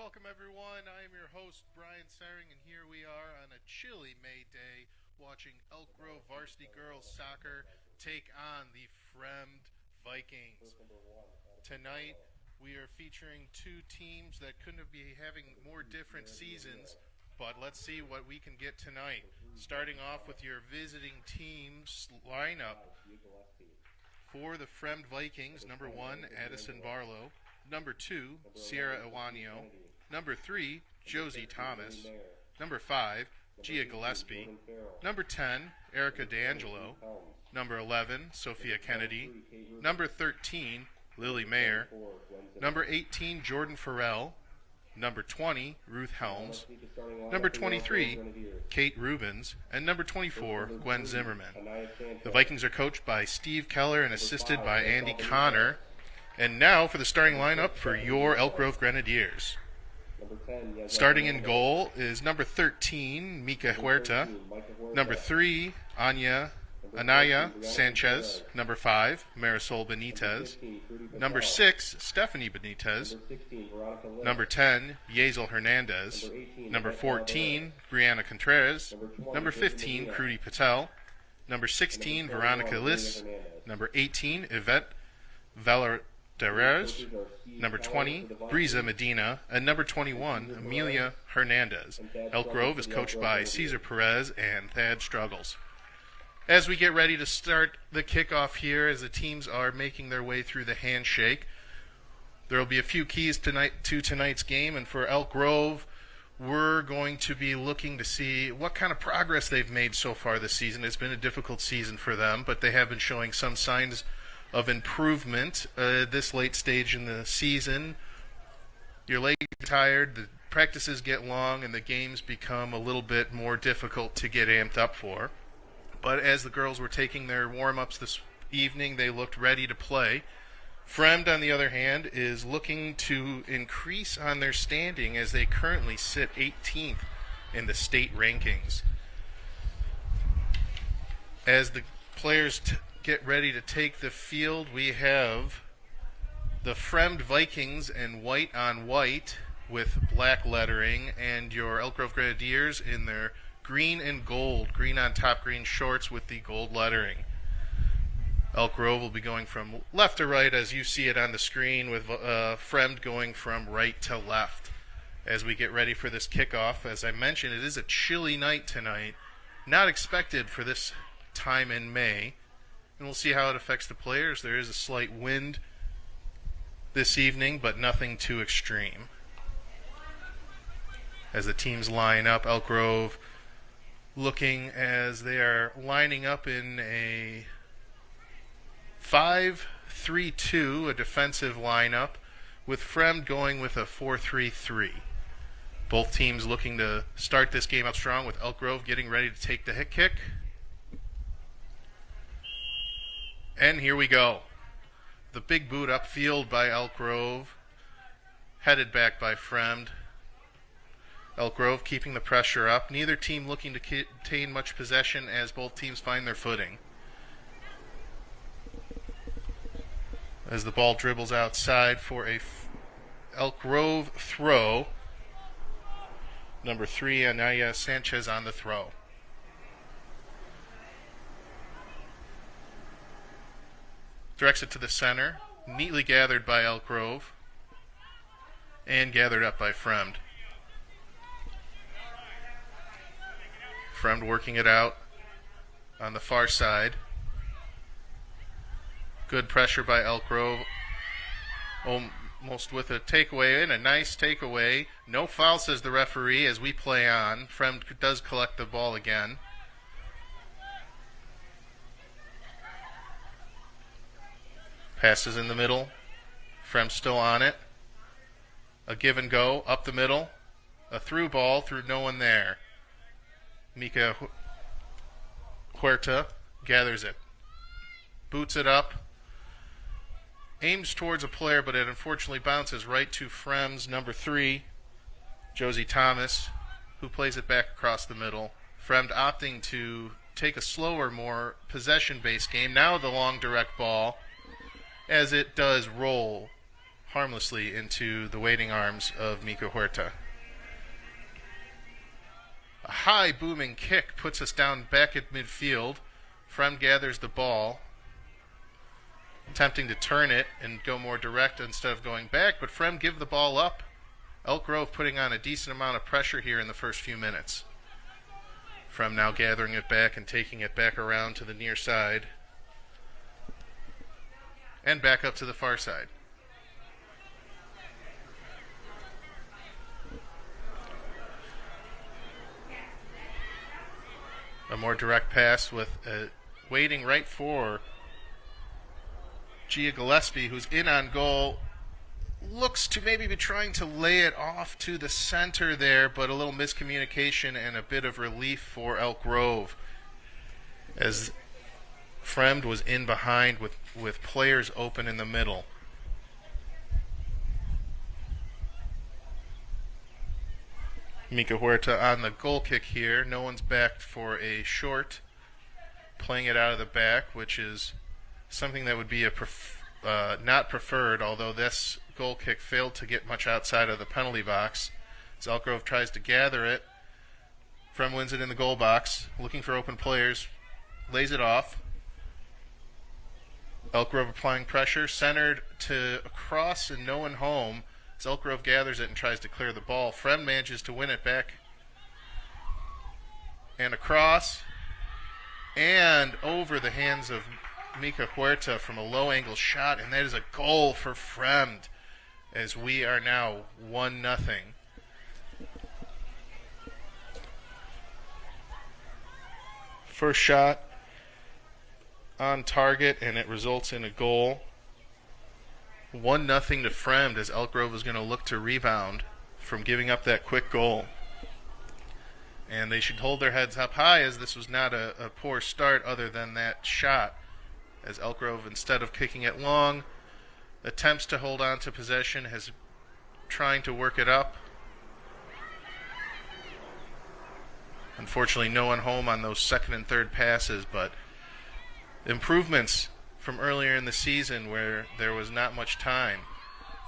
welcome everyone. I am your host, Brian Saring, and here we are on a chilly May day watching Elk Grove Varsity Girls Soccer take on the Fremd Vikings. Tonight, we are featuring two teams that couldn't be having more different seasons, but let's see what we can get tonight. Starting off with your visiting team's lineup. For the Fremd Vikings, number 1, Addison Barlow. Number 2, Sierra Iwanio. Number 3, Josie Thomas. Number 5, Gia Gillespie. Number 10, Erica D'Angelo. Number 11, Sophia Kennedy. Number 13, Lily Mayer. Number 18, Jordan Farrell. Number 20, Ruth Helms. Number 23, Kate Rubens. And number 24, Gwen Zimmerman. The Vikings are coached by Steve Keller and assisted by Andy Connor. And now for the starting lineup for your Elk Grove Grenadiers. Starting in goal is number 13, Mika Huerta. Number 3, Anaya Sanchez. Number 5, Marisol Benitez. Number 6, Stephanie Benitez. Number 10, Yezel Hernandez. Number 14, Brianna Contreras. Number 15, Krudi Patel. Number 16, Veronica Liss. Number 18, Yvette Valderez. Number 20, Briza Medina. And number 21, Amelia Hernandez. Elk Grove is coached by Cesar Perez and Thad Struggles. As we get ready to start the kickoff here, as the teams are making their way through the handshake, there will be a few keys to tonight's game, and for Elk Grove, we're going to be looking to see what kind of progress they've made so far this season. It's been a difficult season for them, but they have been showing some signs of improvement this late stage in the season. Your legs are tired, the practices get long, and the games become a little bit more difficult to get amped up for. But as the girls were taking their warm-ups this evening, they looked ready to play. Fremd, on the other hand, is looking to increase on their standing as they currently sit 18th in the state rankings. As the players get ready to take the field, we have the Fremd Vikings in white on white with black lettering, and your Elk Grove Grenadiers in their green and gold, green on top, green shorts with the gold lettering. Elk Grove will be going from left to right as you see it on the screen, with Fremd going from right to left. As we get ready for this kickoff, as I mentioned, it is a chilly night tonight, not expected for this time in May, and we'll see how it affects the players. There is a slight wind this evening, but nothing too extreme. As the teams line up, Elk Grove looking as they are lining up in a 5-3-2, a defensive lineup, with Fremd going with a 4-3-3. Both teams looking to start this game out strong, with Elk Grove getting ready to take the hit kick. And here we go. The big boot upfield by Elk Grove, headed back by Fremd. Elk Grove keeping the pressure up. Neither team looking to contain much possession as both teams find their footing. As the ball dribbles outside for a Elk Grove throw. Number 3, Anaya Sanchez on the throw. Directs it to the center. Neatly gathered by Elk Grove. And gathered up by Fremd. Fremd working it out on the far side. Good pressure by Elk Grove. Almost with a takeaway, and a nice takeaway. No foul, says the referee, as we play on. Fremd does collect the ball again. Passes in the middle. Fremd still on it. A give and go up the middle. A through ball through no one there. Mika Huerta gathers it. Boots it up. Aims towards a player, but it unfortunately bounces right to Fremd's number 3, Josie Thomas, who plays it back across the middle. Fremd opting to take a slower, more possession-based game. Now the long direct ball, as it does roll harmlessly into the waiting arms of Mika Huerta. A high booming kick puts us down back at midfield. Fremd gathers the ball, attempting to turn it and go more direct instead of going back, but Fremd give the ball up. Elk Grove putting on a decent amount of pressure here in the first few minutes. Fremd now gathering it back and taking it back around to the near side and back up to the far side. A more direct pass with waiting right for Gia Gillespie, who's in on goal. Looks to maybe be trying to lay it off to the center there, but a little miscommunication and a bit of relief for Elk Grove, as Fremd was in behind with players open in the middle. Mika Huerta on the goal kick here. No one's backed for a short, playing it out of the back, which is something that would be not preferred, although this goal kick failed to get much outside of the penalty box. As Elk Grove tries to gather it, Fremd wins it in the goal box, looking for open players, lays it off. Elk Grove applying pressure, centered to across and no one home. As Elk Grove gathers it and tries to clear the ball, Fremd manages to win it back and across and over the hands of Mika Huerta from a low angle shot, and that is a goal for Fremd, as we are now 1-0. First shot on target, and it results in a goal. 1-0 to Fremd, as Elk Grove is going to look to rebound from giving up that quick goal. And they should hold their heads up high, as this was not a poor start other than that shot. As Elk Grove, instead of kicking it long, attempts to hold on to possession, has trying to work it up. Unfortunately, no one home on those second and third passes, but improvements from earlier in the season where there was not much time.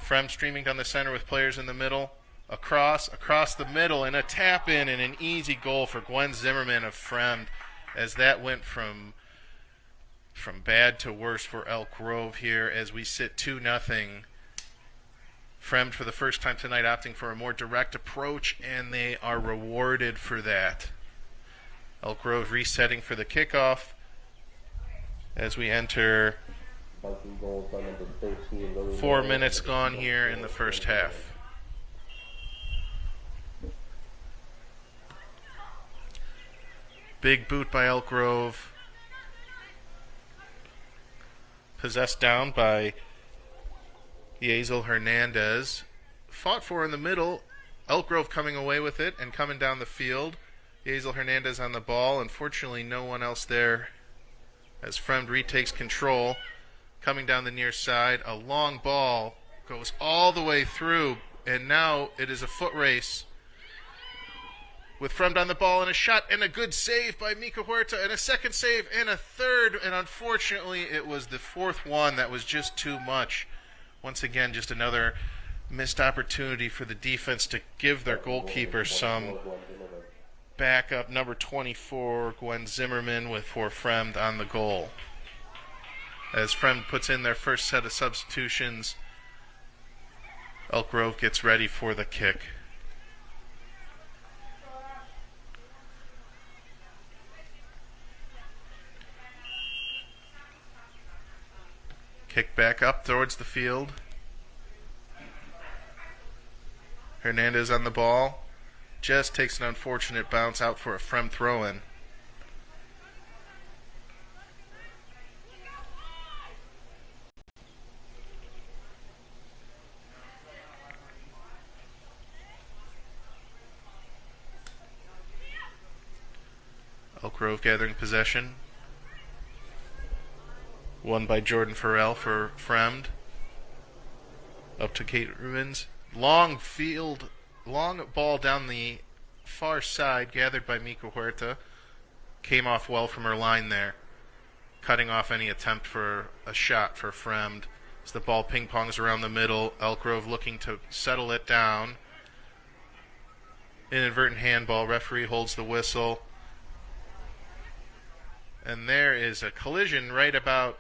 Fremd streaming down the center with players in the middle. Across the middle, and a tap in and an easy goal for Gwen Zimmerman of Fremd, as that went from bad to worse for Elk Grove here as we sit 2-0. Fremd for the first time tonight opting for a more direct approach, and they are rewarded for that. Elk Grove resetting for the kickoff as we enter 4 minutes gone here in the first half. Big boot by Elk Grove. Possessed down by Yezel Hernandez. Fought for in the middle. Elk Grove coming away with it and coming down the field. Yezel Hernandez on the ball. Unfortunately, no one else there as Fremd retakes control. Coming down the near side. A long ball goes all the way through, and now it is a foot race with Fremd on the ball, and a shot and a good save by Mika Huerta, and a second save and a third, and unfortunately it was the fourth one that was just too much. Once again, just another missed opportunity for the defense to give their goalkeeper some backup. Number 24, Gwen Zimmerman for Fremd on the goal. As Fremd puts in their first set of substitutions, Elk Grove gets ready for the kick. Kick back up towards the field. Hernandez on the ball. Just takes an unfortunate bounce out for a Fremd throw-in. Elk Grove gathering possession. Won by Jordan Farrell for Fremd. Up to Kate Rubens. Long ball down the far side, gathered by Mika Huerta. Came off well from her line there, cutting off any attempt for a shot for Fremd. As the ball ping-pongs around the middle, Elk Grove looking to settle it down. Inadvertent handball. Referee holds the whistle. And there is a collision right about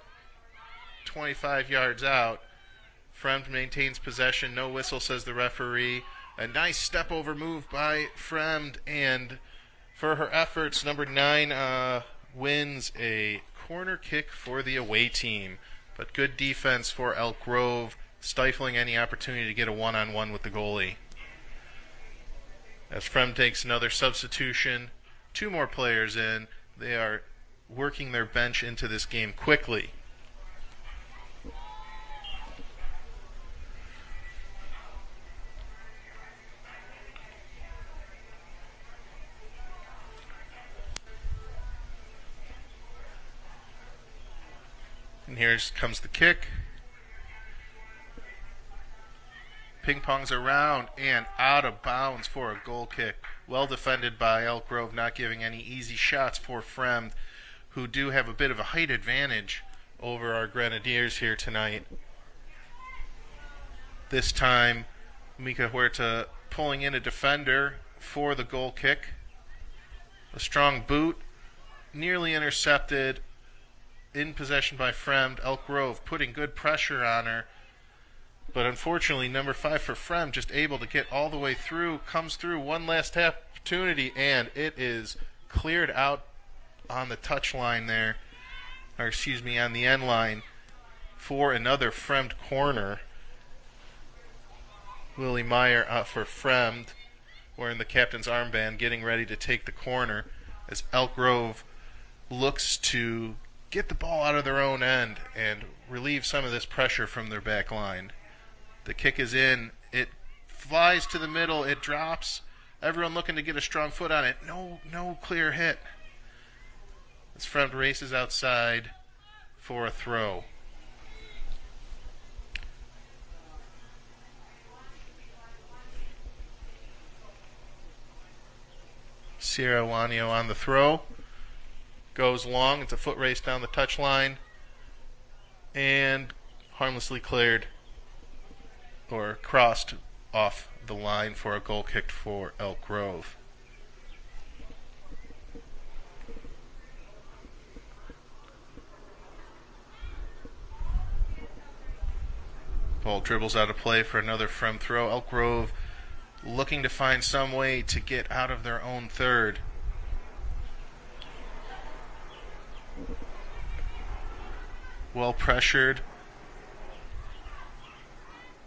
25 yards out. Fremd maintains possession. No whistle, says the referee. A nice step-over move by Fremd. And for her efforts, number 9 wins a corner kick for the away team. But good defense for Elk Grove, stifling any opportunity to get a one-on-one with the goalie. As Fremd takes another substitution, 2 more players in. They are working their bench into this game quickly. And here comes the kick. Ping-pongs around and out of bounds for a goal kick. Well defended by Elk Grove, not giving any easy shots for Fremd, who do have a bit of a height advantage over our Grenadiers here tonight. This time, Mika Huerta pulling in a defender for the goal kick. A strong boot, nearly intercepted, in possession by Fremd. Elk Grove putting good pressure on her. But unfortunately, number 5 for Fremd just able to get all the way through, comes through one last opportunity, and it is cleared out on the touch line there, or excuse me, on the end line for another Fremd corner. Willie Meyer for Fremd, wearing the captain's armband, getting ready to take the corner as Elk Grove looks to get the ball out of their own end and relieve some of this pressure from their back line. The kick is in. It flies to the middle. It drops. Everyone looking to get a strong foot on it. No clear hit. As Fremd races outside for a throw. Sierra Wanio on the throw. Goes long. It's a foot race down the touchline. And harmlessly cleared or crossed off the line for a goal kick for Elk Grove. Ball dribbles out of play for another Fremd throw. Elk Grove looking to find some way to get out of their own third. Well pressured.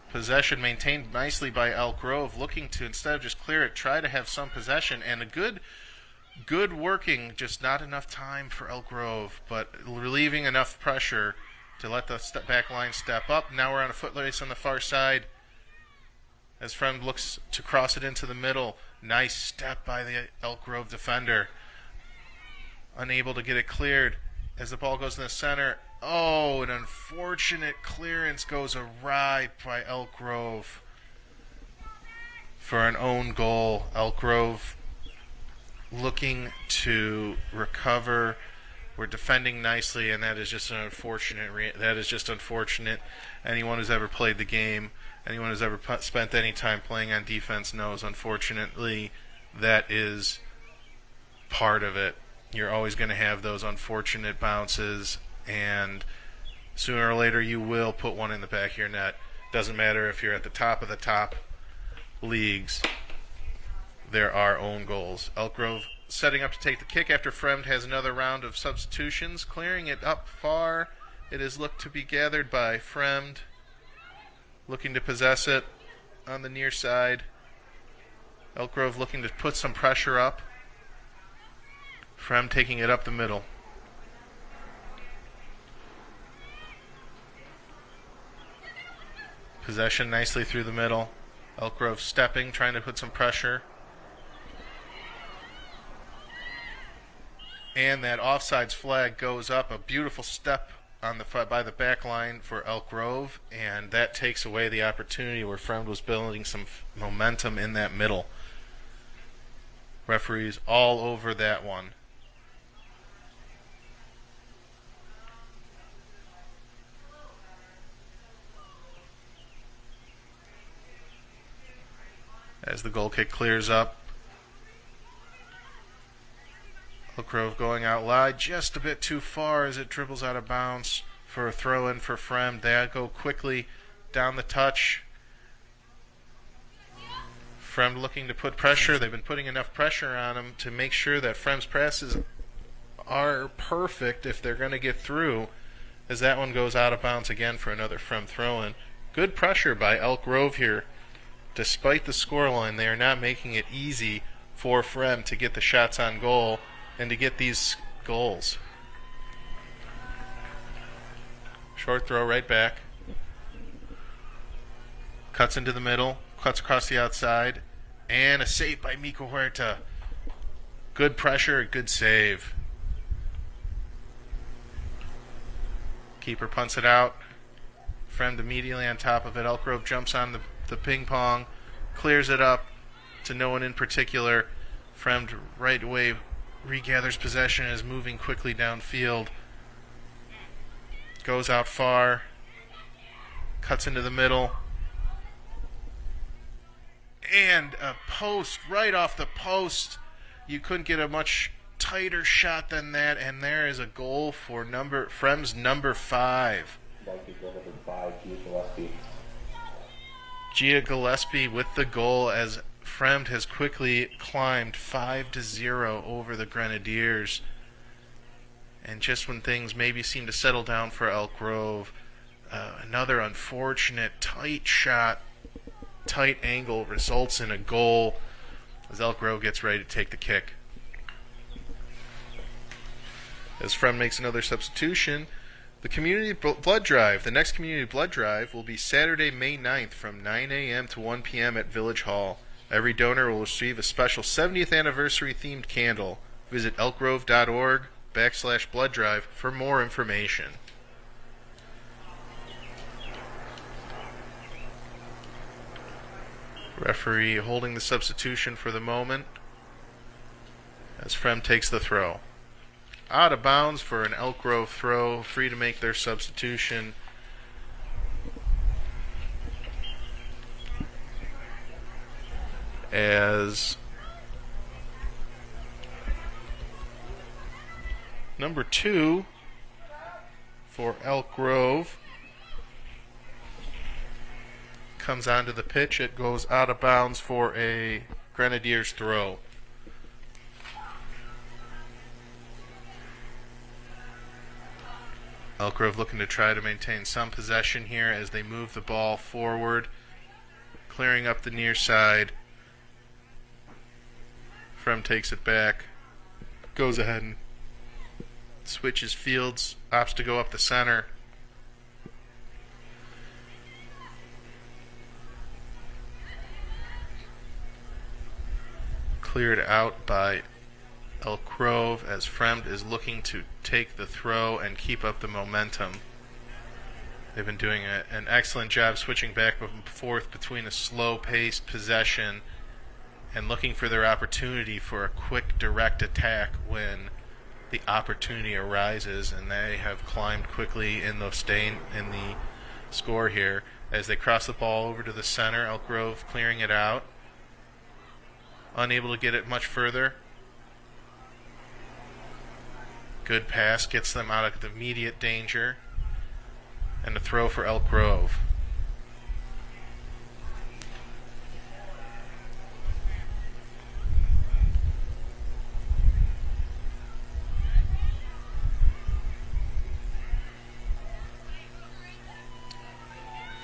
Possession maintained nicely by Elk Grove, looking to, instead of just clear it, try to have some possession, and a good working, just not enough time for Elk Grove, but relieving enough pressure to let the back line step up. Now we're on a foot race on the far side as Fremd looks to cross it into the middle. Nice step by the Elk Grove defender. Unable to get it cleared as the ball goes in the center. Oh, an unfortunate clearance goes awry by Elk Grove for an own goal. Elk Grove looking to recover. We're defending nicely, and that is just an unfortunate. Anyone who's ever played the game, anyone who's ever spent any time playing on defense knows, unfortunately, that is part of it. You're always going to have those unfortunate bounces, and sooner or later you will put one in the back of your net. Doesn't matter if you're at the top of the top leagues. There are own goals. Elk Grove setting up to take the kick after Fremd has another round of substitutions. Clearing it up far. It is looked to be gathered by Fremd. Looking to possess it on the near side. Elk Grove looking to put some pressure up. Fremd taking it up the middle. Possession nicely through the middle. Elk Grove stepping, trying to put some pressure. And that offsides flag goes up. A beautiful step on by the back line for Elk Grove, and that takes away the opportunity where Fremd was building some momentum in that middle. Referees all over that one. the goal kick clears up. Elk Grove going out wide just a bit too far as it dribbles out of bounds for a throw in for Fremd. They go quickly down the touch. Fremd looking to put pressure. They've been putting enough pressure on him to make sure that Fremd's passes are perfect if they're going to get through, as that one goes out of bounds again for another Fremd throw-in. Good pressure by Elk Grove here. Despite the scoreline, they are not making it easy for Fremd to get the shots on goal and to get these goals. Short throw right back. Cuts into the middle, cuts across the outside, and a save by Miko Huerta. Good pressure, good save. Keeper punts it out. Fremd immediately on top of it. Elk Grove jumps on the ping pong, clears it up to no one in particular. Fremd right away regathers possession and is moving quickly downfield. Goes out far. Cuts into the middle. And a post, right off the post. You couldn't get a much tighter shot than that, and there is a goal for Fremd's number 5. Gia Gillespie with the goal as Fremd has quickly climbed 5-0 over the Grenadiers. And just when things maybe seem to settle down for Elk Grove, another unfortunate tight shot, tight angle results in a goal as Elk Grove gets ready to take the kick. As Fremd makes another substitution, the community blood drive. The next community blood drive will be Saturday, May 9th from 9 a.m. to 1 p.m. at Village Hall. Every donor will receive a special 70th anniversary themed candle. Visit elkgrove.org/blood drive for more information. Referee holding the substitution for the moment as Fremd takes the throw. Out of bounds for an Elk Grove throw, free to make their substitution. As number 2 for Elk Grove comes onto the pitch. It goes out of bounds for a Grenadiers throw. Elk Grove looking to try to maintain some possession here as they move the ball forward, clearing up the near side. Fremd takes it back, goes ahead and switches fields, opts to go up the center. Cleared out by Elk Grove as Fremd is looking to take the throw and keep up the momentum. They've been doing an excellent job switching back and forth between a slow-paced possession and looking for their opportunity for a quick, direct attack when the opportunity arises, and they have climbed quickly in the score here as they cross the ball over to the center. Elk Grove clearing it out, unable to get it much further. Good pass gets them out of immediate danger, and a throw for Elk Grove.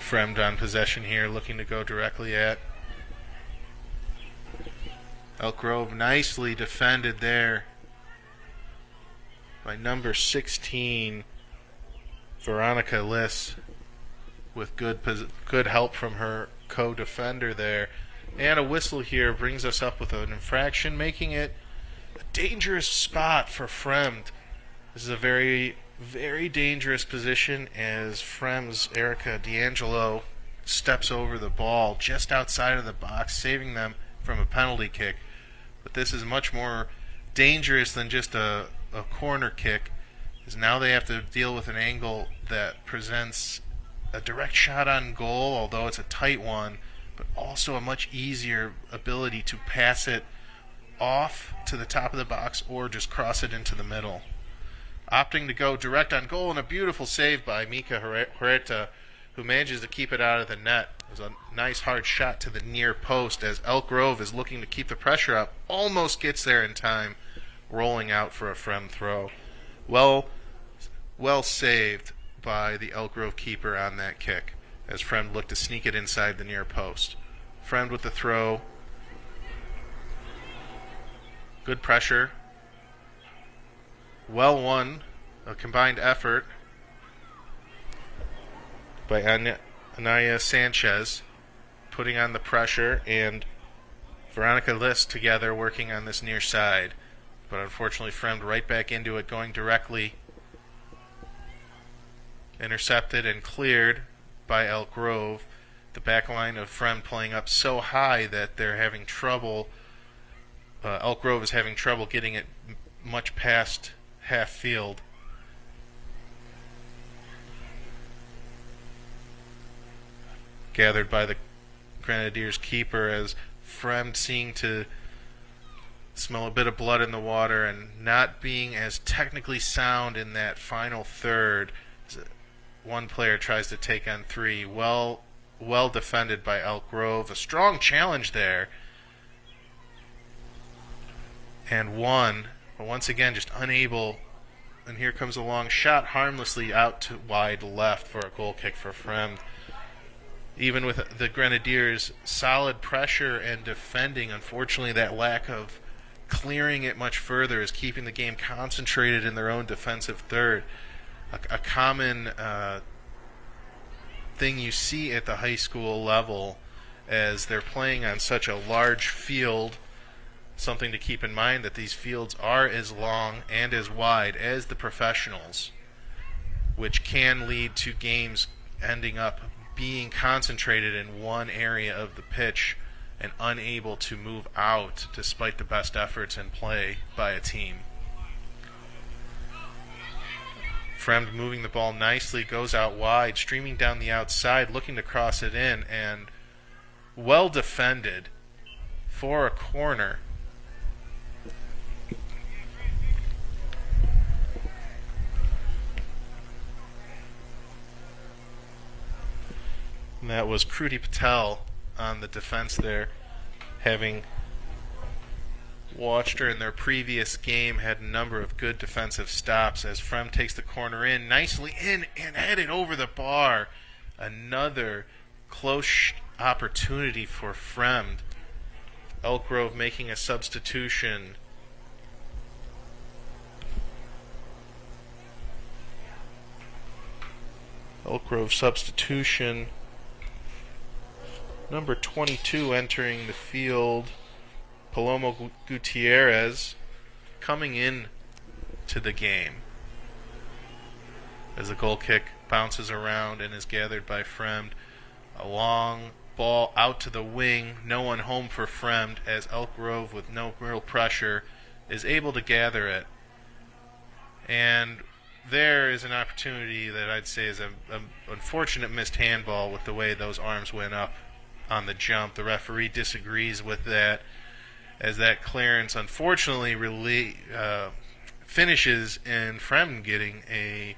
Fremd on possession here, looking to go directly at Elk Grove. Nicely defended there by number 16, Veronica Liss, with good help from her co-defender there. And a whistle here brings us up with an infraction, making it a dangerous spot for Fremd. This is a very, very dangerous position as Fremd's Erica D'Angelo steps over the ball just outside of the box, saving them from a penalty kick. But this is much more dangerous than just a corner kick, is now they have to deal with an angle that presents a direct shot on goal, although it's a tight one, but also a much easier ability to pass it off to the top of the box or just cross it into the middle. Opting to go direct on goal, and a beautiful save by Mika Huerta, who manages to keep it out of the net. It was a nice hard shot to the near post as Elk Grove is looking to keep the pressure up. Almost gets there in time, rolling out for a Fremd throw. Well saved by the Elk Grove keeper on that kick as Fremd looked to sneak it inside the near post. Fremd with the throw. Good pressure. Well won. A combined effort by Anaya Sanchez putting on the pressure, and Veronica List together working on this near side. But unfortunately Fremd right back into it, going directly. Intercepted and cleared by Elk Grove. The back line of Fremd playing up so high that they're having trouble. Elk Grove is having trouble getting it much past half field. Gathered by the Grenadiers keeper as Fremd seeing to smell a bit of blood in the water and not being as technically sound in that final third. One player tries to take on three. Well defended by Elk Grove. A strong challenge there. And one, but once again just unable. And here comes a long shot harmlessly out to wide left for a goal kick for Fremd. Even with the Grenadiers' solid pressure and defending, unfortunately that lack of clearing it much further is keeping the game concentrated in their own defensive third. A common thing you see at the high school level as they're playing on such a large field. Something to keep in mind, that these fields are as long and as wide as the professionals, which can lead to games ending up being concentrated in one area of the pitch and unable to move out despite the best efforts in play by a team. Fremd moving the ball nicely, goes out wide, streaming down the outside, looking to cross it in, and well defended for a corner. And that was Kruti Patel on the defense there, having watched her in their previous game, had a number of good defensive stops as Fremd takes the corner in, nicely in and headed over the bar. Another close opportunity for Fremd. Elk Grove making a substitution. Elk Grove substitution. Number 22 entering the field, Paloma Gutierrez, coming in to the game as the goal kick bounces around and is gathered by Fremd. A long ball out to the wing, no one home for Fremd as Elk Grove, with no real pressure, is able to gather it. And there is an opportunity that I'd say is an unfortunate missed handball with the way those arms went up on the jump. The referee disagrees with that, as that clearance unfortunately finishes in Fremd getting a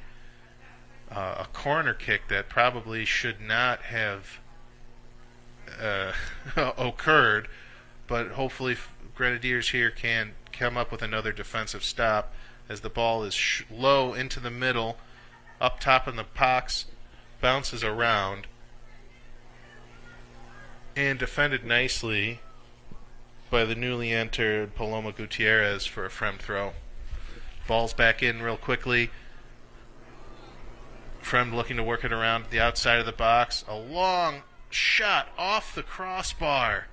corner kick that probably should not have occurred, but hopefully Grenadiers here can come up with another defensive stop as the ball is low into the middle, up top in the box, bounces around, and defended nicely by the newly entered Paloma Gutierrez for a Fremd throw. Ball's back in real quickly. Fremd looking to work it around the outside of the box. A long shot off the crossbar.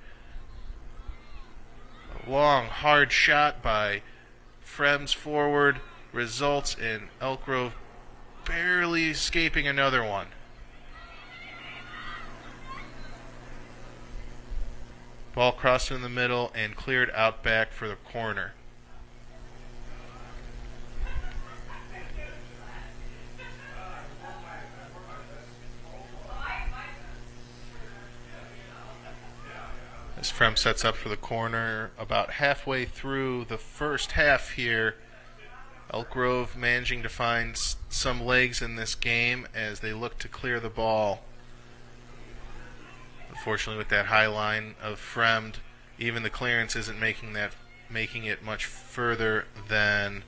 A long, hard shot by Fremd's forward results in Elk Grove barely escaping another one. Ball crossed in the middle and cleared out back for the corner. As Fremd sets up for the corner, about halfway through the first half here, Elk Grove managing to find some legs in this game as they look to clear the ball. Unfortunately, with that high line of Fremd, even the clearance isn't making it much further than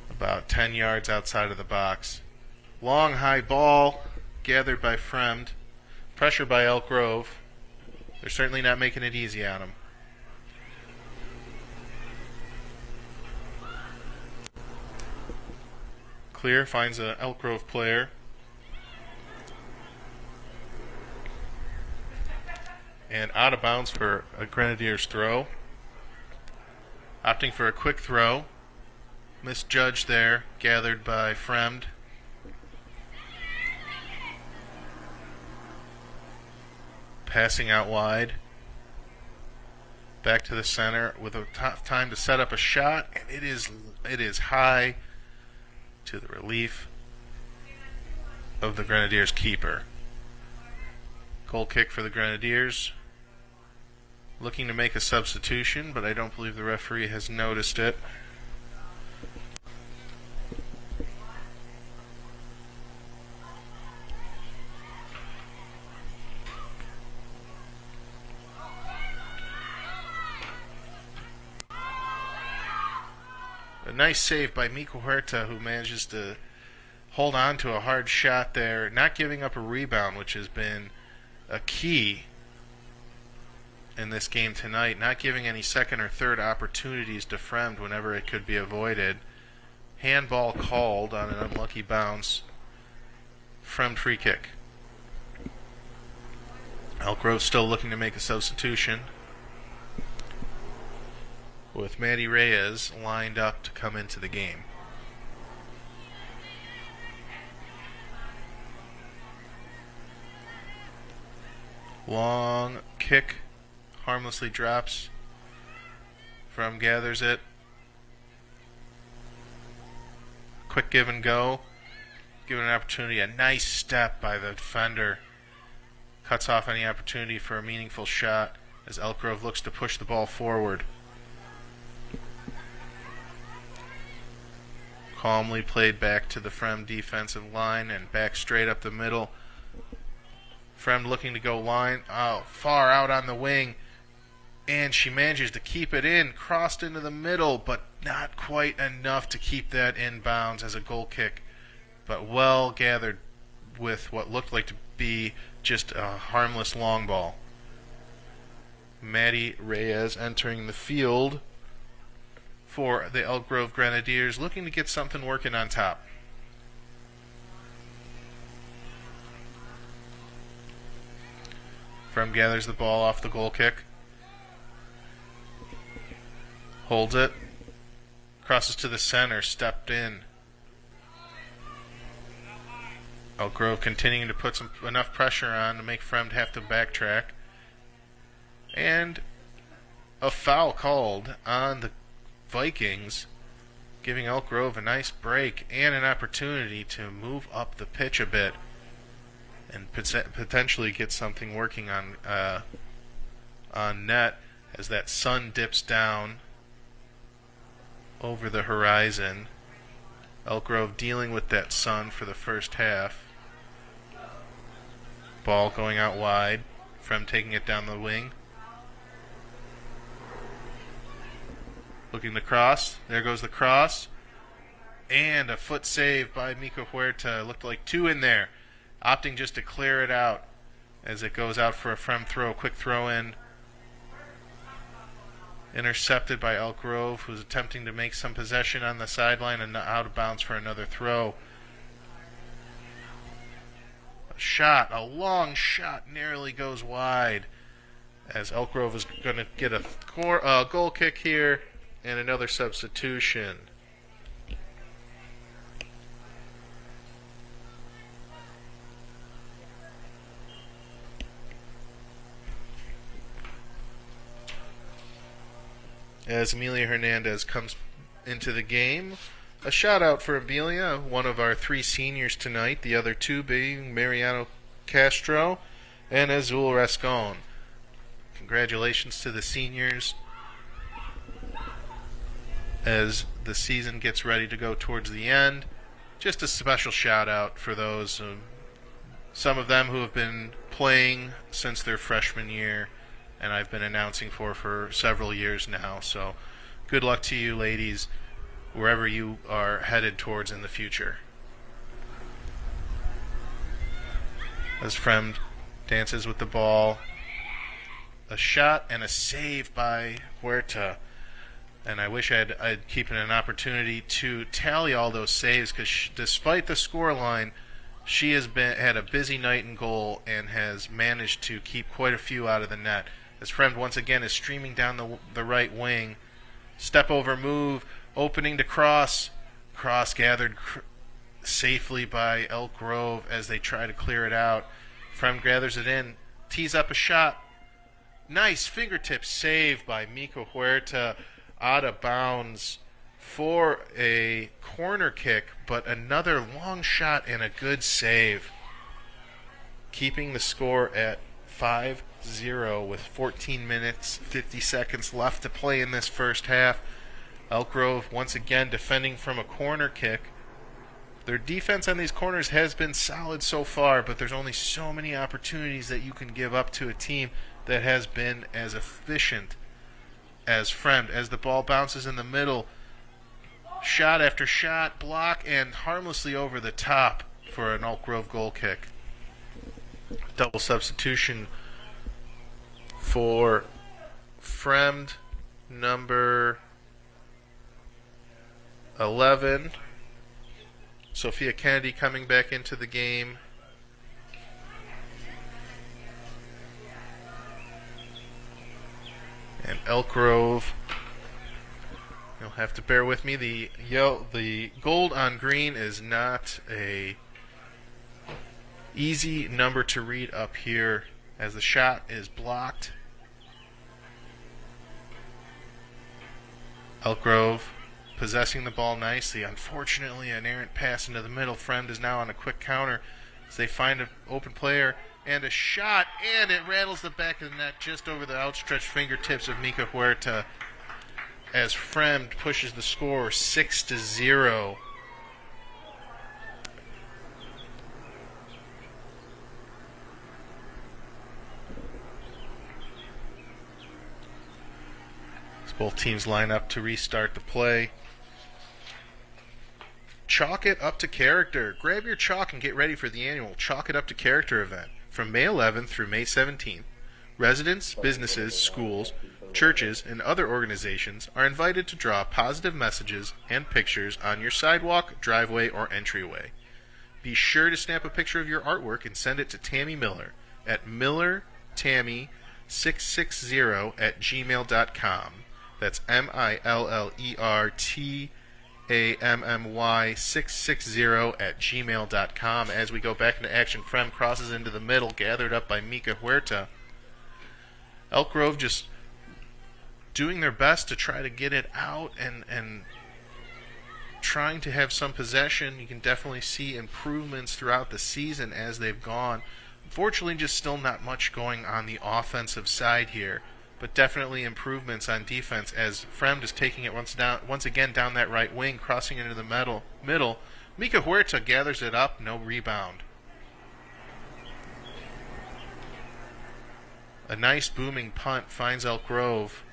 about 10 yards outside of the box. Long high ball gathered by Fremd. Pressure by Elk Grove. They're certainly not making it easy on him. Clear, finds an Elk Grove player. And out of bounds for a Grenadiers throw. Opting for a quick throw. Misjudged there, gathered by Fremd. Passing out wide. Back to the center with a time to set up a shot, and it is high, to the relief of the Grenadiers keeper. Goal kick for the Grenadiers. Looking to make a substitution, but I don't believe the referee has noticed it. A nice save by Miko Huerta, who manages to hold on to a hard shot there, not giving up a rebound, which has been a key in this game tonight, not giving any second or third opportunities to Fremd whenever it could be avoided. Handball called on an unlucky bounce. Fremd free kick. Elk Grove still looking to make a substitution, with Maddie Reyes lined up to come into the game. Long kick, harmlessly drops. Fremd gathers it. Quick give and go. Given an opportunity, a nice step by the defender. Cuts off any opportunity for a meaningful shot as Elk Grove looks to push the ball forward. Calmly played back to the Fremd defensive line and back straight up the middle. Fremd looking to go far out on the wing, and she manages to keep it in, crossed into the middle, but not quite enough to keep that in bounds as a goal kick, but well gathered with what looked like to be just a harmless long ball. Maddie Reyes entering the field for the Elk Grove Grenadiers, looking to get something working on top. Fremd gathers the ball off the goal kick. Holds it. Crosses to the center, stepped in. Elk Grove continuing to put enough pressure on to make Fremd have to backtrack. And a foul called on the Vikings, giving Elk Grove a nice break and an opportunity to move up the pitch a bit and potentially get something working on net as that sun dips down over the horizon. Elk Grove dealing with that sun for the first half. Ball going out wide. Fremd taking it down the wing. Looking to cross. There goes the cross. And a foot save by Miko Huerta. Looked like two in there. Opting just to clear it out as it goes out for a Fremd throw. Quick throw in. Intercepted by Elk Grove, who's attempting to make some possession on the sideline and out of bounds for another throw. A shot, a long shot, narrowly goes wide as Elk Grove is going to get a goal kick here and another substitution. As Amelia Hernandez comes into the game. A shout out for Amelia, one of our three seniors tonight, the other two being Mariano Castro and Azul Rascon. Congratulations to the seniors as the season gets ready to go towards the end. Just a special shout out for those, some of them who have been playing since their freshman year, and I've been announcing for several years now. So good luck to you ladies, wherever you are headed towards in the future. As Fremd dances with the ball, a shot and a save by Huerta. And I wish I'd keep an opportunity to tally all those saves, because despite the scoreline, she has had a busy night in goal and has managed to keep quite a few out of the net. As Fremd once again is streaming down the right wing. Step over move, opening to cross. Cross gathered safely by Elk Grove as they try to clear it out. Fremd gathers it in, tees up a shot. Nice fingertip save by Mika Huerta, out of bounds for a corner kick, but another long shot and a good save, keeping the score at 5-0 with 14 minutes 50 seconds left to play in this first half. Elk Grove once again defending from a corner kick. Their defense on these corners has been solid so far, but there's only so many opportunities that you can give up to a team that has been as efficient as Fremd. As the ball bounces in the middle, shot after shot, block, and harmlessly over the top for an Elk Grove goal kick. Double substitution for Fremd, number 11. Sophia Kennedy coming back into the game. And Elk Grove, you'll have to bear with me, the gold on green is not a easy number to read up here, as the shot is blocked. Elk Grove possessing the ball nicely. Unfortunately, an errant pass into the middle. Fremd is now on a quick counter as they find an open player. And a shot, and it rattles the back of the net just over the outstretched fingertips of Mika Huerta as Fremd pushes the score 6-0. As both teams line up to restart the play. Chalk it up to character. Grab your chalk and get ready for the annual Chalk It Up to Character event. From May 11th through May 17th, residents, businesses, schools, churches, and other organizations are invited to draw positive messages and pictures on your sidewalk, driveway, or entryway. Be sure to snap a picture of your artwork and send it to Tammy Miller at millertammy660@gmail.com. That's MILLERTAMMY660@gmail.com. As we go back into action, Fremd crosses into the middle, gathered up by Mika Huerta. Elk Grove just doing their best to try to get it out and trying to have some possession. You can definitely see improvements throughout the season as they've gone. Unfortunately, just still not much going on the offensive side here, but definitely improvements on defense as Fremd is taking it once again down that right wing, crossing into the middle. Mika Huerta gathers it up, no rebound. A nice booming punt finds Elk Grove.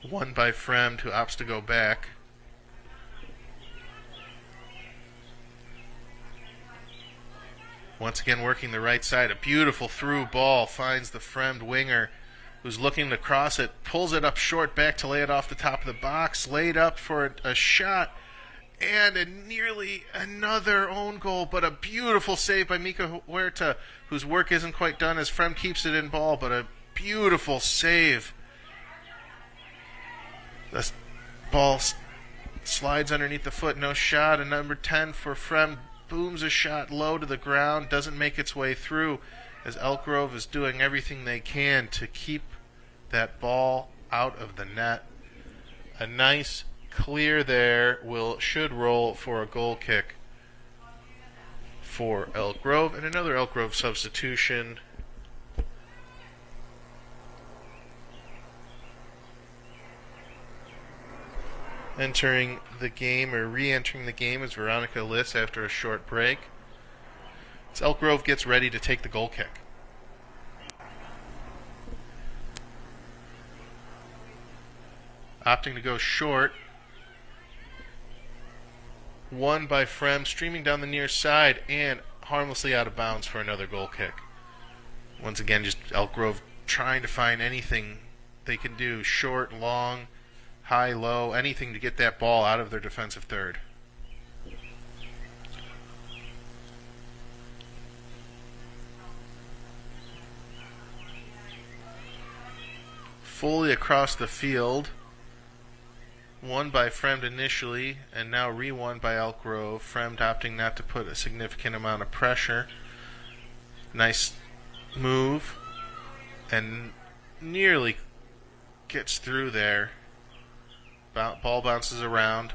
Won by Fremd, who opts to go back. Once again working the right side. A beautiful through ball finds the Fremd winger, who's looking to cross it. Pulls it up short back to lay it off the top of the box. Laid up for a shot. And nearly another own goal, but a beautiful save by Mika Huerta, whose work isn't quite done as Fremd keeps it in ball, but a beautiful save. The ball slides underneath the foot, no shot, and number 10 for Fremd booms a shot low to the ground, doesn't make its way through, as Elk Grove is doing everything they can to keep that ball out of the net. A nice clear there should roll for a goal kick for Elk Grove, and another Elk Grove substitution Entering the game, or re-entering the game, is Veronica Liss after a short break. As Elk Grove gets ready to take the goal kick. Opting to go short. Won by Fremd, streaming down the near side and harmlessly out of bounds for another goal kick. Once again, just Elk Grove trying to find anything they can do, short, long, high, low, anything to get that ball out of their defensive third. Fully across the field. Won by Fremd initially, and now re-won by Elk Grove. Fremd opting not to put a significant amount of pressure. Nice move, and nearly gets through there. Ball bounces around.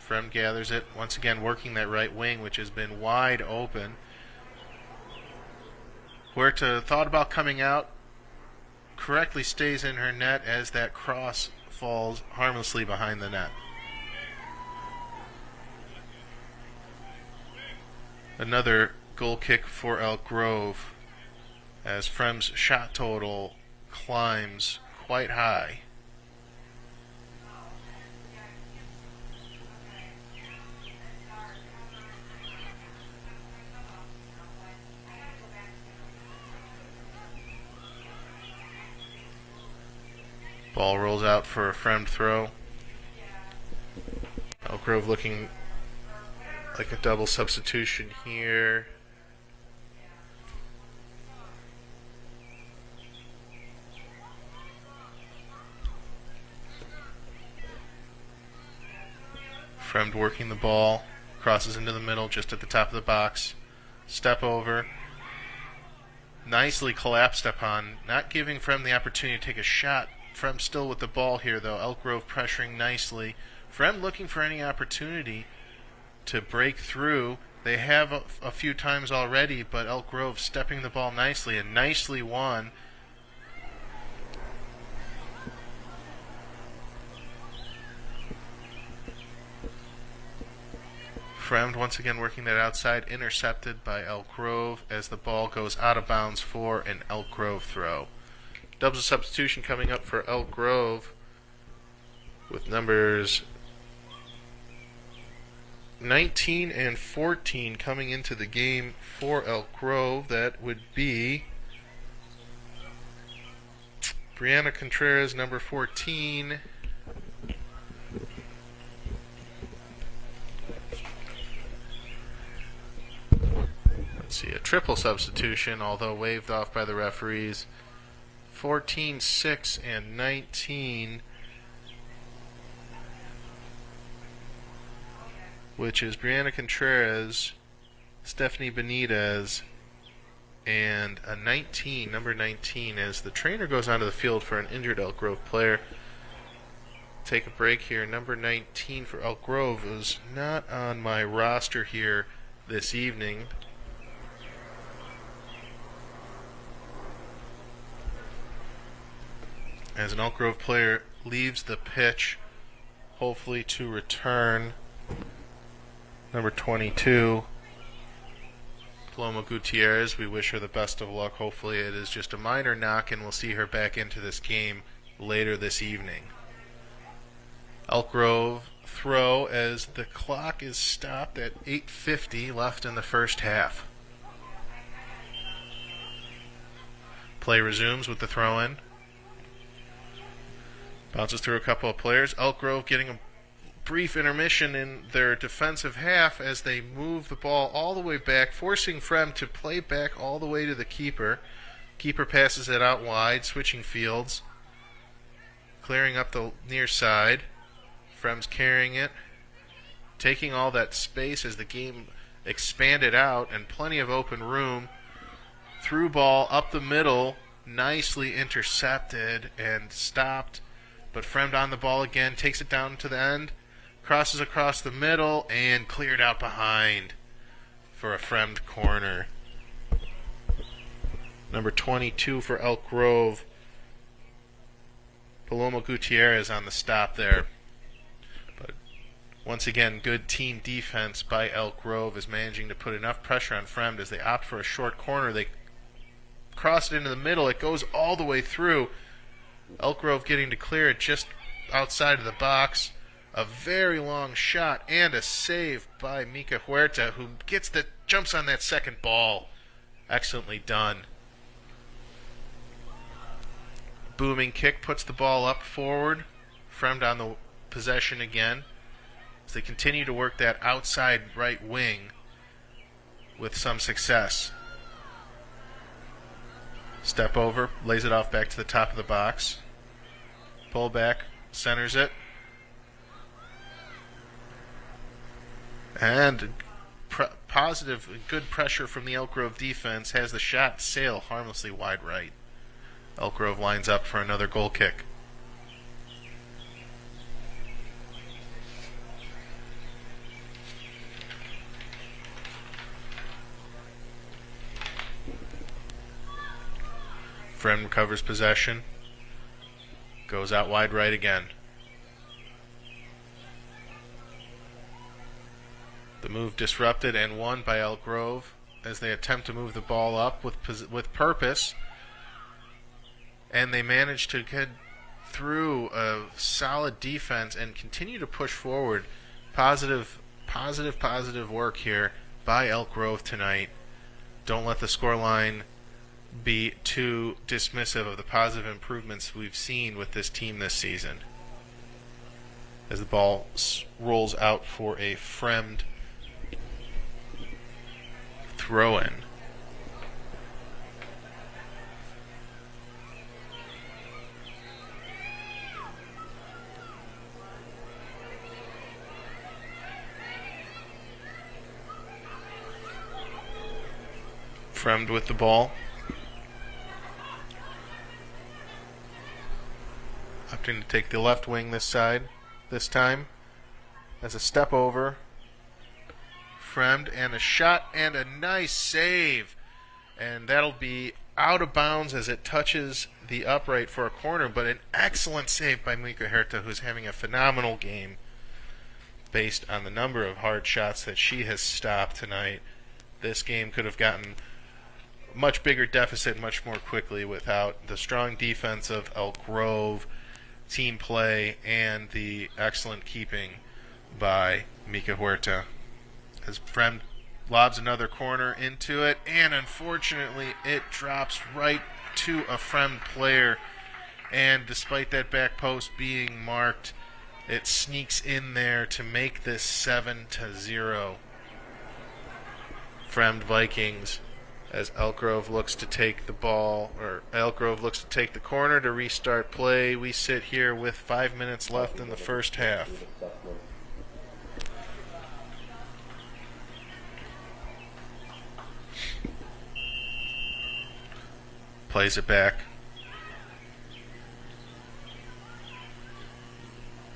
Fremd gathers it. Once again, working that right wing, which has been wide open. Huerta thought about coming out. Correctly stays in her net as that cross falls harmlessly behind the net. Another goal kick for Elk Grove as Fremd's shot total climbs quite high. Ball rolls out for a Fremd throw. Elk Grove looking like a double substitution here. Fremd working the ball, crosses into the middle just at the top of the box. Step over. Nicely collapsed upon, not giving Fremd the opportunity to take a shot. Fremd still with the ball here, though. Elk Grove pressuring nicely. Fremd looking for any opportunity to break through. They have a few times already, but Elk Grove stepping the ball nicely and nicely won. Fremd once again working that outside, intercepted by Elk Grove as the ball goes out of bounds for an Elk Grove throw. Double substitution coming up for Elk Grove with numbers 19 and 14 coming into the game for Elk Grove. That would be Brianna Contreras, number 14. Let's see, a triple substitution, although waved off by the referees. 14, 6, and 19, which is Brianna Contreras, Stephanie Benitez, and a 19, number 19, as the trainer goes onto the field for an injured Elk Grove player. Take a break here. Number 19 for Elk Grove is not on my roster here this evening. As an Elk Grove player leaves the pitch, hopefully to return, number 22, Paloma Gutierrez. We wish her the best of luck. Hopefully it is just a minor knock and we'll see her back into this game later this evening. Elk Grove throw as the clock is stopped at 8:50 left in the first half. Play resumes with the throw-in. Bounces through a couple of players. Elk Grove getting a brief intermission in their defensive half as they move the ball all the way back, forcing Fremd to play back all the way to the keeper. Keeper passes it out wide, switching fields. Clearing up the near side. Fremd's carrying it. Taking all that space as the game expanded out and plenty of open room. Through ball up the middle, nicely intercepted and stopped. But Fremd on the ball again, takes it down to the end, crosses across the middle, and cleared out behind for a Fremd corner. Number 22 for Elk Grove, Paloma Gutierrez on the stop there. But Once again, good team defense by Elk Grove is managing to put enough pressure on Fremd as they opt for a short corner. They cross it into the middle. It goes all the way through. Elk Grove getting to clear it just outside of the box. A very long shot and a save by Mika Huerta, who jumps on that second ball. Excellently done. Booming kick puts the ball up forward. Fremd on the possession again as they continue to work that outside right wing with some success. Step over, lays it off back to the top of the box. Pull back, centers it. And positive, good pressure from the Elk Grove defense has the shot sail harmlessly wide right. Elk Grove lines up for another goal kick. Fremd recovers possession. Goes out wide right again. The move disrupted and won by Elk Grove as they attempt to move the ball up with purpose. And they manage to get through a solid defense and continue to push forward. Positive work here by Elk Grove tonight. Don't let the scoreline be too dismissive of the positive improvements we've seen with this team this season. As the ball rolls out for a Fremd throw-in. Fremd with the ball. Opting to take the left wing this time. As a step over. Fremd and a shot and a nice save. And that'll be out of bounds as it touches the upright for a corner, but an excellent save by Mika Huerta, who's having a phenomenal game based on the number of hard shots that she has stopped tonight. This game could have gotten much bigger deficit much more quickly without the strong defense of Elk Grove, team play, and the excellent keeping by Mika Huerta. As Fremd lobs another corner into it, and unfortunately it drops right to a Fremd player, and despite that back post being marked, it sneaks in there to make this 7-0. Fremd Vikings, as Elk Grove looks to take the corner to restart play. We sit here with 5 minutes left in the first half. Plays it back.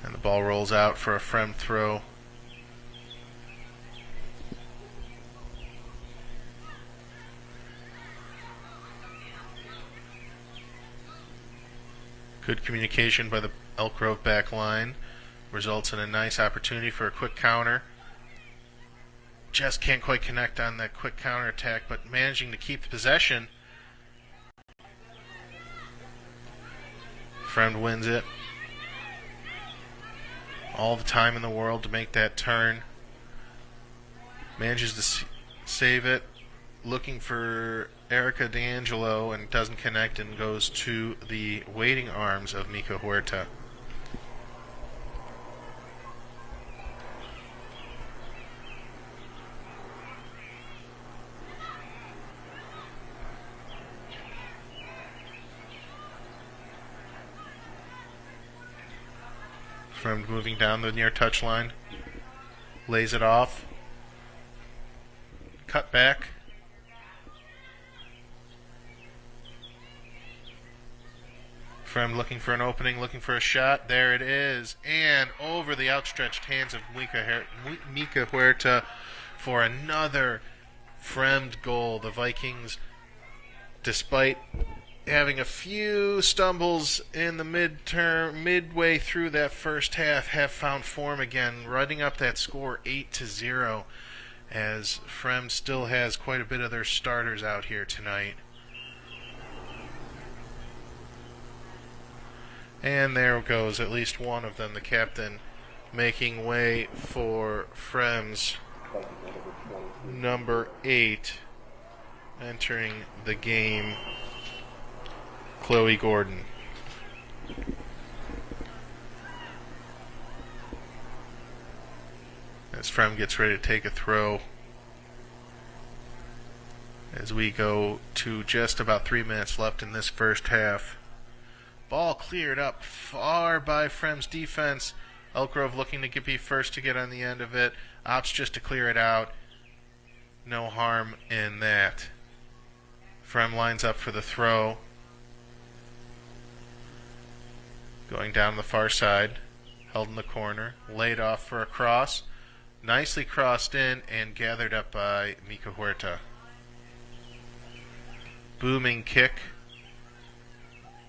And the ball rolls out for a Fremd throw. Good communication by the Elk Grove back line results in a nice opportunity for a quick counter. Just can't quite connect on that quick counter attack, but managing to keep the possession. Fremd wins it. All the time in the world to make that turn. Manages to save it. Looking for Erica D'Angelo and doesn't connect and goes to the waiting arms of Mika Huerta. Fremd moving down the near touch line. Lays it off. Cut back. Fremd looking for an opening, looking for a shot. There it is. And over the outstretched hands of Mika Huerta for another Fremd goal. The Vikings, despite having a few stumbles in the midway through that first half, have found form again, running up that score 8-0, as Fremd still has quite a bit of their starters out here tonight. And there goes at least one of them, the captain, making way for Fremd's number 8, entering the game, Chloe Gordon. As Fremd gets ready to take a throw, as we go to just about 3 minutes left in this first half. Ball cleared up far by Fremd's defense. Elk Grove looking to be first to get on the end of it. Opts just to clear it out. No harm in that. Fremd lines up for the throw. Going down the far side. Held in the corner. Laid off for a cross. Nicely crossed in and gathered up by Mika Huerta. Booming kick.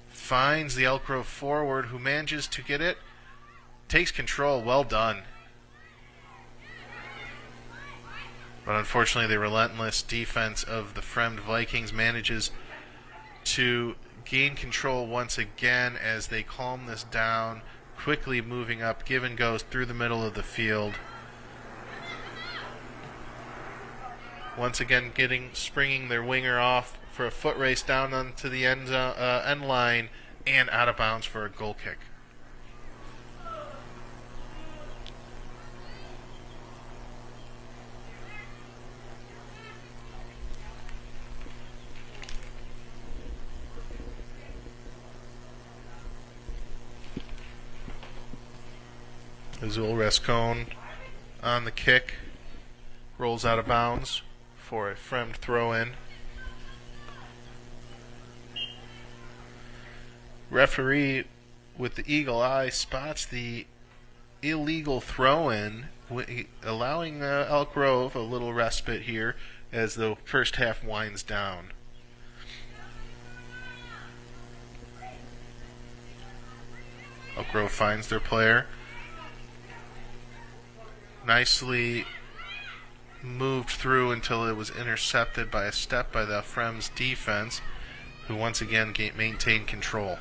Finds the Elk Grove forward, who manages to get it. Takes control. Well done. But unfortunately, the relentless defense of the Fremd Vikings manages to gain control once again as they calm this down. Quickly moving up. Give and goes through the middle of the field. Once again, springing their winger off for a foot race down onto the end line and out of bounds for a goal kick. Azul Rascon on the kick, rolls out of bounds for a Fremd throw-in. Referee with the eagle eye spots the illegal throw-in, allowing Elk Grove a little respite here as the first half winds down. Elk Grove finds their player. Nicely moved through until it was intercepted by a step by the Fremd's defense, who once again maintained control.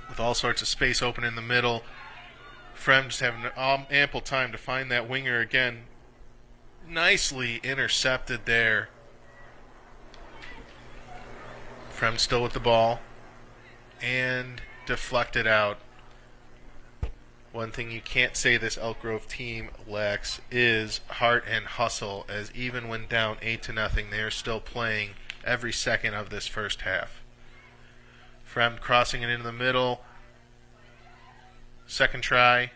With all sorts of space open in the middle, Fremd just having ample time to find that winger again. Nicely intercepted there. Fremd still with the ball and deflected out. One thing you can't say this Elk Grove team lacks is heart and hustle, as even when down 8-0, they are still playing every second of this first half. Fremd crossing it into the middle. Second try.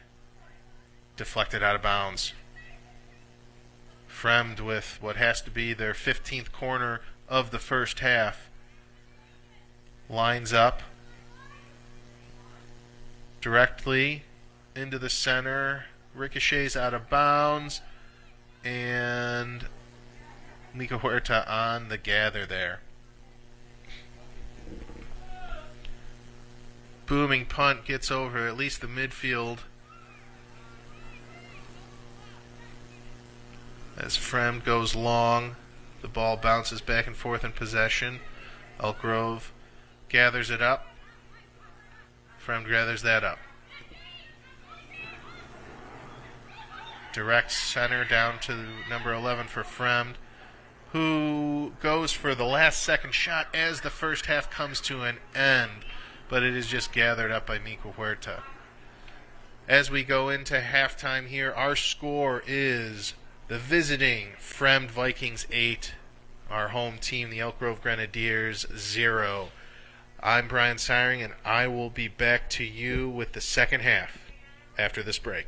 Deflected out of bounds. Fremd with what has to be their 15th corner of the first half. Lines up. Directly into the center, ricochets out of bounds, and Mika Huerta on the gather there. Booming punt gets over at least the midfield as Fremd goes long. The ball bounces back and forth in possession. Elk Grove gathers it up. Fremd gathers that up. Direct center down to number 11 for Fremd, who goes for the last second shot as the first half comes to an end, but it is just gathered up by Mika Huerta. As we go into halftime here, our score is the visiting Fremd Vikings 8, our home team, the Elk Grove Grenadiers, 0. I'm Brian Siring, and I will be back to you with the second half after this break.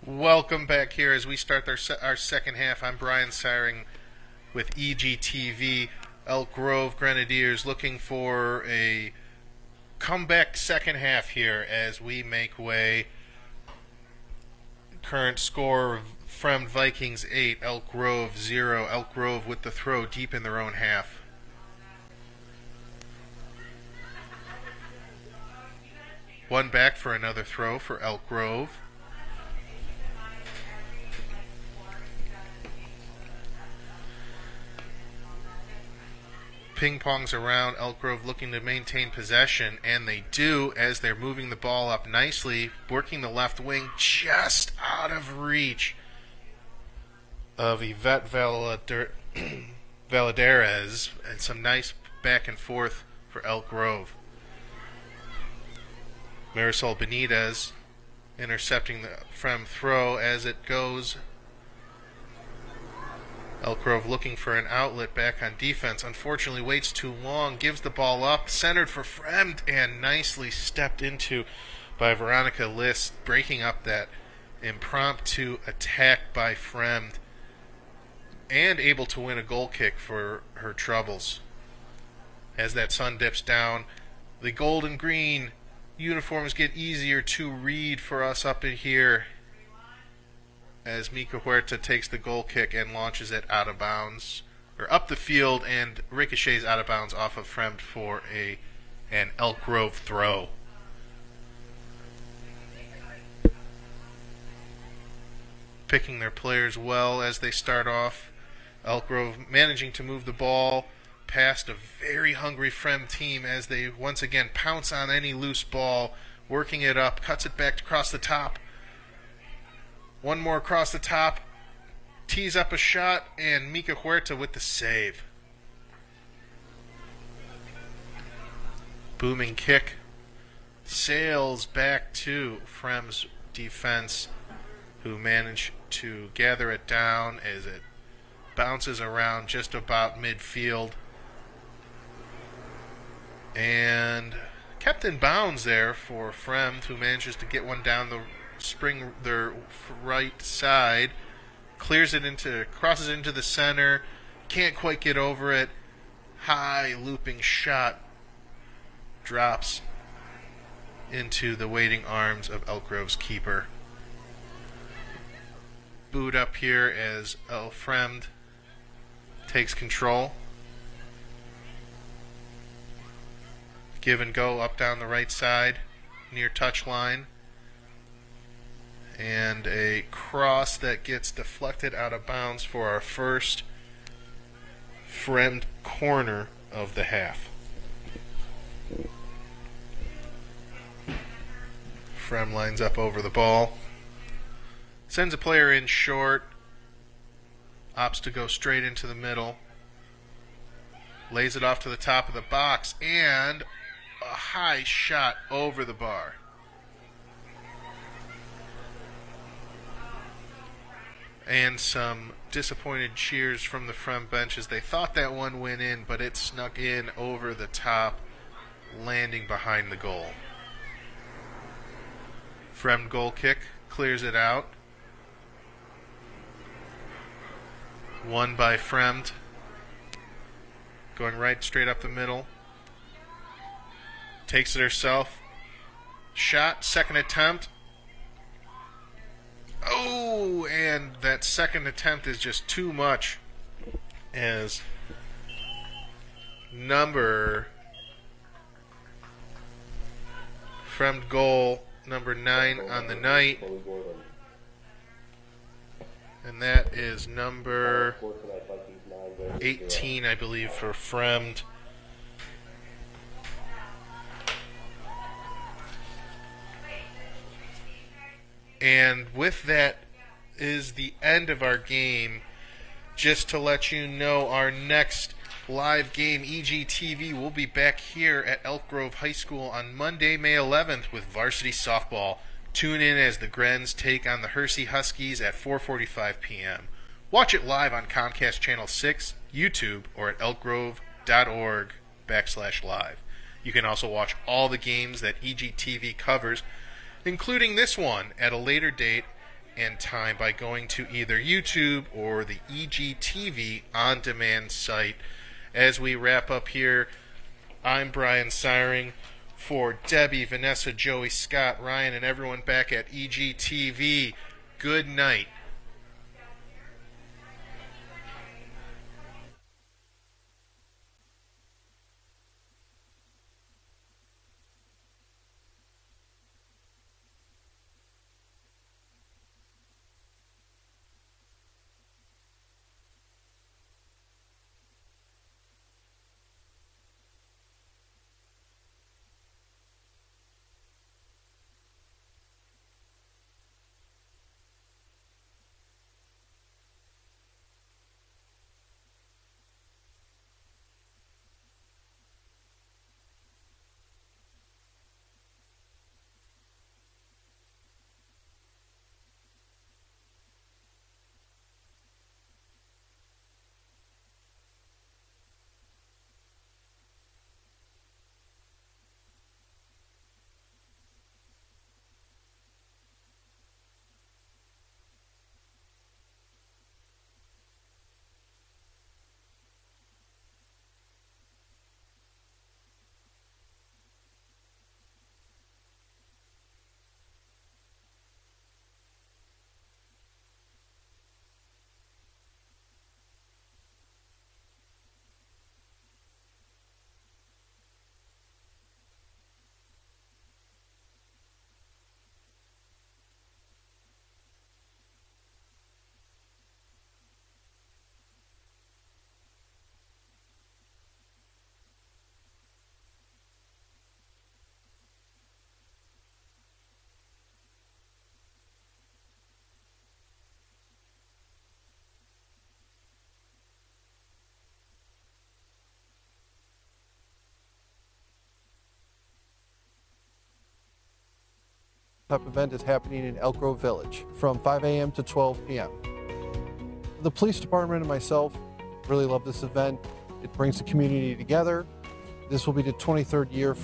Welcome back here as we start our second half. I'm Brian Siring with EGTV. Elk Grove Grenadiers looking for a comeback second half here as we make way. Current score: Fremd Vikings 8, Elk Grove 0. Elk Grove with the throw deep in their own half. One back for another throw for Elk Grove. Ping-pongs around. Elk Grove looking to maintain possession, and they do as they're moving the ball up nicely, working the left wing just out of reach of Yvette Valadares, and some nice back and forth for Elk Grove. Marisol Benitez intercepting the Fremd throw as it goes. Elk Grove looking for an outlet back on defense. Unfortunately, waits too long, gives the ball up, centered for Fremd, and nicely stepped into by Veronica List, breaking up that impromptu attack by Fremd, and able to win a goal kick for her troubles. As that sun dips down, the gold and green uniforms get easier to read for us up in here as Mika Huerta takes the goal kick and launches it out of bounds, or up the field, and ricochets out of bounds off of Fremd for an Elk Grove throw. Picking their players well as they start off. Elk Grove managing to move the ball past a very hungry Fremd team as they once again pounce on any loose ball, working it up, cuts it back across the top. One more across the top, tees up a shot, and Mika Huerta with the save. Booming kick sails back to Fremd's defense, who manage to gather it down as it bounces around just about midfield and kept in bounds there for Fremd, who manages to get one down the their right side, crosses it into the center, can't quite get over it. High looping shot drops into the waiting arms of Elk Grove's keeper. Boot up here as Fremd takes control. Give and go up down the right side near touchline. And a cross that gets deflected out of bounds for our first Fremd corner of the half. Fremd lines up over the ball. Sends a player in short. Opts to go straight into the middle. Lays it off to the top of the box. And a high shot over the bar. And some disappointed cheers from the Fremd benches. They thought that one went in, but it snuck in over the top, landing behind the goal. Fremd goal kick clears it out. Won by Fremd. Going right straight up the middle. Takes it herself. Shot, second attempt. Oh, and that second attempt is just too much as Fremd goal number 9 on the night. And that is number 18, I believe, for Fremd. And with that is the end of our game. Just to let you know, our next live game, EGTV, will be back here at Elk Grove High School on Monday, May 11th with varsity softball. Tune in as the Grens take on the Hersey Huskies at 4:45 p.m. Watch it live on Comcast Channel 6, YouTube, or at elkgrove.org/live. You can also watch all the games that EGTV covers, including this one, at a later date and time by going to either YouTube or the EGTV on-demand site. As we wrap up here, I'm Brian Siring. For Debbie, Vanessa, Joey, Scott, Ryan, and everyone back at EGTV, good night. Type event is happening in Elk Grove Village from 5 a.m. to 12 p.m. The police department and myself really love this event. It brings the community together. This will be the 23rd year